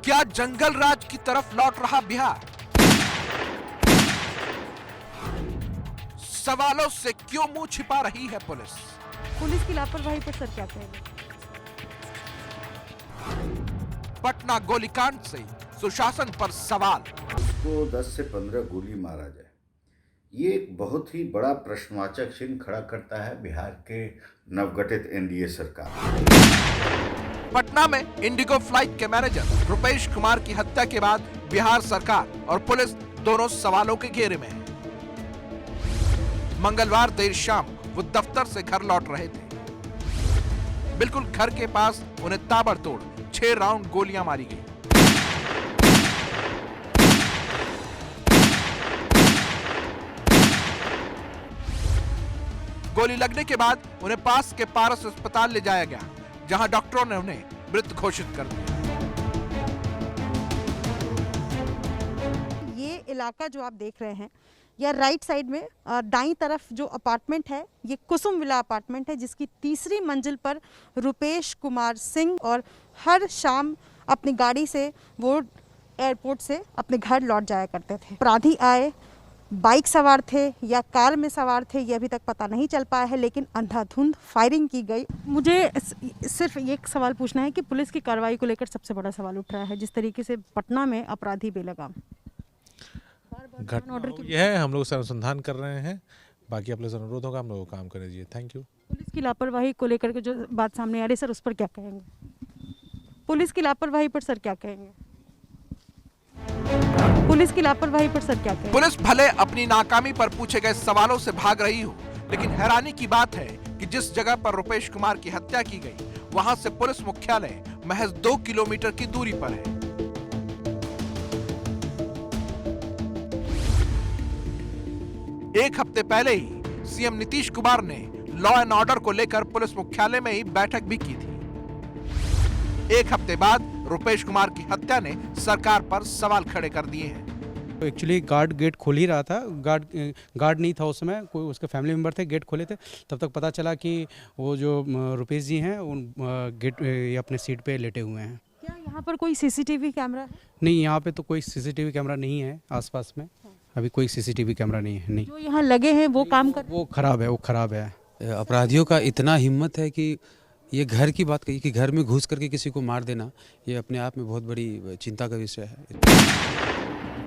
क्या जंगल राज की तरफ लौट रहा बिहार? सवालों से क्यों मुंह छिपा रही है पुलिस? पुलिस की लापरवाही पर सर क्या कहेंगे? पटना गोलीकांड से सुशासन पर सवाल। उसको 10 से 15 गोली मारा जाए, ये एक बहुत ही बड़ा प्रश्नवाचक चिन्ह खड़ा करता है बिहार के नवगठित एनडीए सरकार। पटना में इंडिगो फ्लाइट के मैनेजर रुपेश कुमार की हत्या के बाद बिहार सरकार और पुलिस दोनों सवालों के घेरे में है। मंगलवार देर शाम वो दफ्तर से घर लौट रहे थे। बिल्कुल घर के पास उन्हें ताबड़तोड़ 6 राउंड गोलियां मारी गई। गोली लगने के बाद उन्हें पास के पारस अस्पताल ले जाया गया, जहां डॉक्टरों ने उन्हें मृत घोषित कर दिया। ये इलाका जो आप देख रहे हैं, या राइट साइड में दाईं तरफ जो अपार्टमेंट है, ये कुसुम विला अपार्टमेंट है, जिसकी 3री मंजिल पर रुपेश कुमार सिंह और हर शाम अपनी गाड़ी से वो एयरपोर्ट से अपने घर लौट जाया करते थे। अपराधी आए, बाइक सवार थे या कार में सवार थे, ये अभी तक पता नहीं चल पाया है, लेकिन अंधाधुंध फायरिंग की गई। मुझे सिर्फ एक सवाल पूछना है कि पुलिस की कार्रवाई को लेकर सबसे बड़ा सवाल उठ रहा है, जिस तरीके से पटना में अपराधी बेलगाम घटना यह है। हम लोग से अनुसंधान कर रहे हैं, बाकी आप लोग से अनुरोध होगा हम लोग काम कर दीजिए। Thank you. पुलिस की लापरवाही को लेकर के जो बात सामने आ रही है, सर उस पर क्या कहेंगे? पुलिस की लापरवाही पर सर क्या कहेंगे? पुलिस की लापरवाही पर सर क्या कहेंगे? पुलिस भले अपनी नाकामी पर पूछे गए सवालों से भाग रही हो, लेकिन हैरानी की बात है कि जिस जगह पर रुपेश कुमार की हत्या की गई, वहां से पुलिस मुख्यालय महज 2 किलोमीटर की दूरी पर है। एक हफ्ते पहले ही सीएम नीतीश कुमार ने लॉ एंड ऑर्डर को लेकर पुलिस मुख्यालय में ही बैठक भी की थी। एक हफ्ते बाद रुपेश कुमार की हत्या ने सरकार पर सवाल खड़े कर दिए हैं। तो एक्चुअली गार्ड गेट खोल ही रहा था, गार्ड नहीं था उस समय, कोई उसके फैमिली मेंबर थे, गेट खोले थे। तब तक पता चला कि वो जो रुपेश जी हैं उन गेट अपने सीट पे लेटे हुए हैं। क्या यहाँ पर कोई सीसीटीवी कैमरा है? नहीं, यहाँ पे तो कोई सीसीटीवी कैमरा नहीं है आसपास में। अभी कोई सीसीटीवी कैमरा नहीं है। नहीं, जो यहाँ लगे हैं वो काम कर, वो खराब है। अपराधियों का इतना हिम्मत है कि ये घर की बात कही कि घर में घुस करके किसी को मार देना, ये अपने आप में बहुत बड़ी चिंता का विषय है।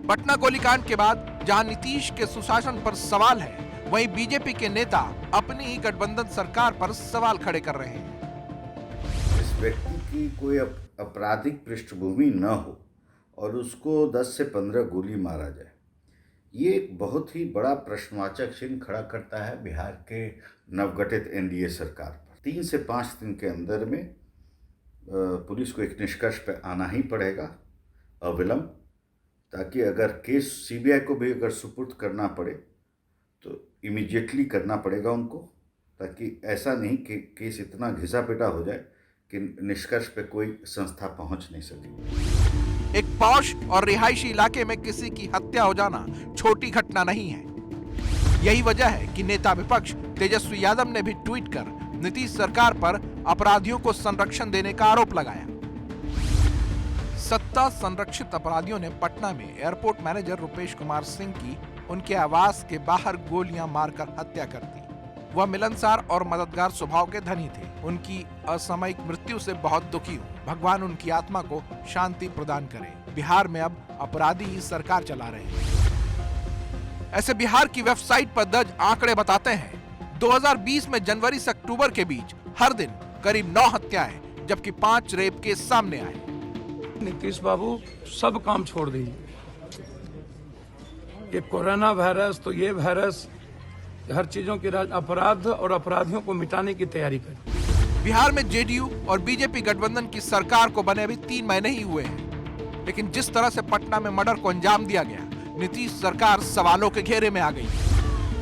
पटना गोलीकांड के बाद जहां नीतीश के सुशासन पर सवाल है, वहीं बीजेपी के नेता अपनी ही गठबंधन सरकार पर सवाल खड़े कर रहे हैं। इस व्यक्ति की कोई आपराधिक पृष्ठभूमि न हो और उसको 10 से 15 गोली मारा जाए, ये एक बहुत ही बड़ा प्रश्नवाचक चिन्ह खड़ा करता है बिहार के नवगठित एनडीए सरकार पर। 3 से 5 दिन के अंदर में पुलिस को एक निष्कर्ष पर आना ही पड़ेगा अविलंब, ताकि अगर केस सीबीआई को भी अगर सुपुर्द करना पड़े तो इमीडिएटली करना पड़ेगा उनको, ताकि ऐसा नहीं कि केस इतना घिसा पिटा हो जाए कि निष्कर्ष पे कोई संस्था पहुंच नहीं सके। एक पॉश और रिहायशी इलाके में किसी की हत्या हो जाना छोटी घटना नहीं है। यही वजह है कि नेता विपक्ष तेजस्वी यादव ने भी ट्वीट कर नीतीश सरकार पर अपराधियों को संरक्षण देने का आरोप लगाया। सत्ता संरक्षित अपराधियों ने पटना में एयरपोर्ट मैनेजर रुपेश कुमार सिंह की उनके आवास के बाहर गोलियां मारकर हत्या कर दी। वह मिलनसार और मददगार स्वभाव के धनी थे। उनकी असामयिक मृत्यु से बहुत दुखी हूँ। भगवान उनकी आत्मा को शांति प्रदान करे। बिहार में अब अपराधी ही सरकार चला रहे हैं। ऐसे बिहार की वेबसाइट पर दर्ज आंकड़े बताते हैं 2020 में जनवरी से अक्टूबर के बीच हर दिन करीब 9 हत्याएं, जबकि 5 रेप केस सामने आए। नीतीश बाबू सब काम छोड़ दिए। ये कोरोना वायरस, तो ये वायरस, हर चीजों की अपराध और अपराधियों को मिटाने की तैयारी करें। बिहार में जेडीयू और बीजेपी गठबंधन की सरकार को बने अभी 3 महीने ही हुए हैं, लेकिन जिस तरह से पटना में मर्डर को अंजाम दिया गया, नीतीश सरकार सवालों के घेरे में आ गई।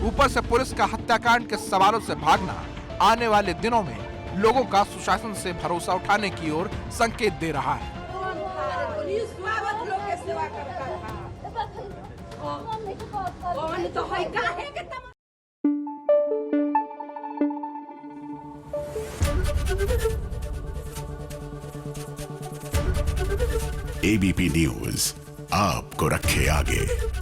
ऊपर से पुलिस का हत्याकांड के सवालों से भागना आने वाले दिनों में लोगों का सुशासन से भरोसा उठाने की ओर संकेत दे रहा है। एबीपी न्यूज आपको रखे आगे।